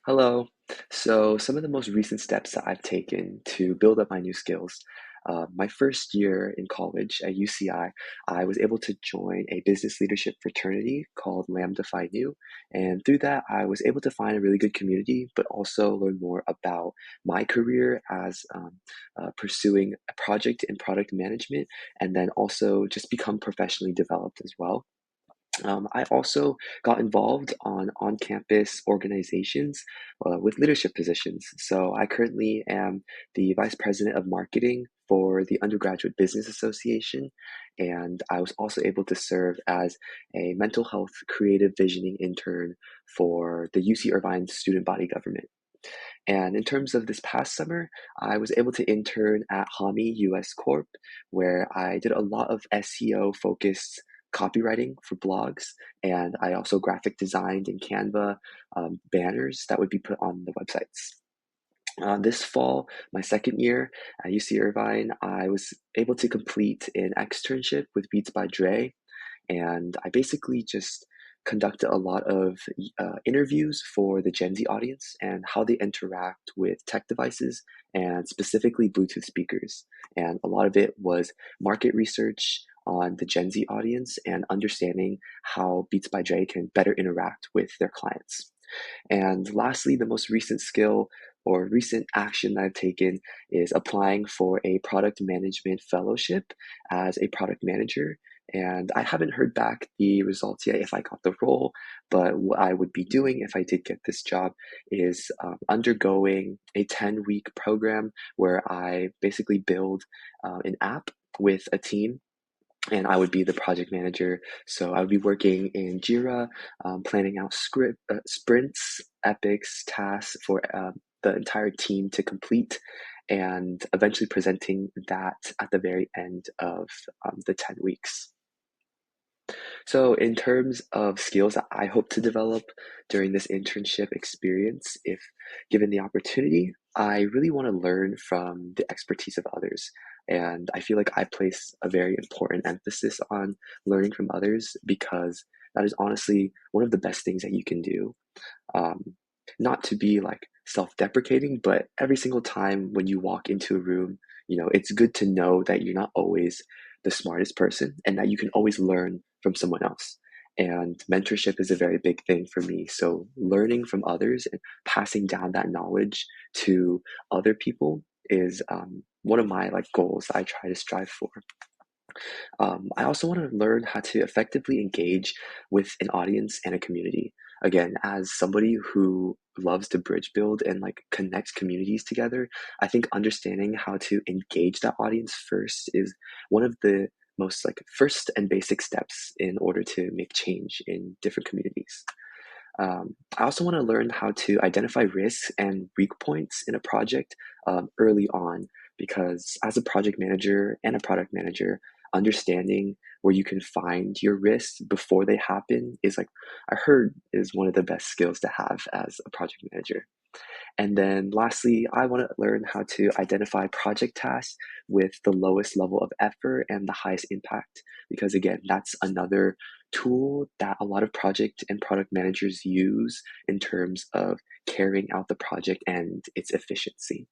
Hello. So, some of the most recent steps that I've taken to build up my new skills. My first year in college at UCI, I was able to join a business leadership fraternity called Lambda Phi Nu. And through that, I was able to find a really good community, but also learn more about my career as pursuing a project in product management, and then also just become professionally developed as well. I also got involved on-campus organizations with leadership positions. So I currently am the vice president of marketing for the Undergraduate Business Association, and I was also able to serve as a mental health creative visioning intern for the UC Irvine student body government. And in terms of this past summer, I was able to intern at Hami US Corp, where I did a lot of SEO focused copywriting for blogs. And I also graphic designed in Canva banners that would be put on the websites. This fall, my second year at UC Irvine, I was able to complete an externship with Beats by Dre, and I basically just conducted a lot of interviews for the Gen Z audience and how they interact with tech devices and specifically Bluetooth speakers. And a lot of it was market research on the Gen Z audience and understanding how Beats by Dre can better interact with their clients. And lastly, the most recent skill or recent action that I've taken is applying for a product management fellowship as a product manager. And I haven't heard back the results yet if I got the role, but what I would be doing if I did get this job is undergoing a 10-week program where I basically build an app with a team, and I would be the project manager. So I would be working in Jira, planning out sprints, epics, tasks for the entire team to complete, and eventually presenting that at the very end of the 10 weeks. So, in terms of skills that I hope to develop during this internship experience, if given the opportunity, I really want to learn from the expertise of others. And I feel like I place a very important emphasis on learning from others because that is honestly one of the best things that you can do. Um, Not to be like self-deprecating, but every single time when you walk into a room, it's good to know that you're not always the smartest person and that you can always learn from someone else. And mentorship is a very big thing for me. So learning from others and passing down that knowledge to other people is one of my like goals that I try to strive for. I also want to learn how to effectively engage with an audience and a community. Again, as somebody who loves to bridge build and like connect communities together, I think understanding how to engage that audience first is one of the most like first and basic steps in order to make change in different communities. I also want to learn how to identify risks and weak points in a project early on, because as a project manager and a product manager, understanding where you can find your risks before they happen is like I heard is one of the best skills to have as a project manager. And then lastly, I want to learn how to identify project tasks with the lowest level of effort and the highest impact. Because again, that's another tool that a lot of project and product managers use in terms of carrying out the project and its efficiency.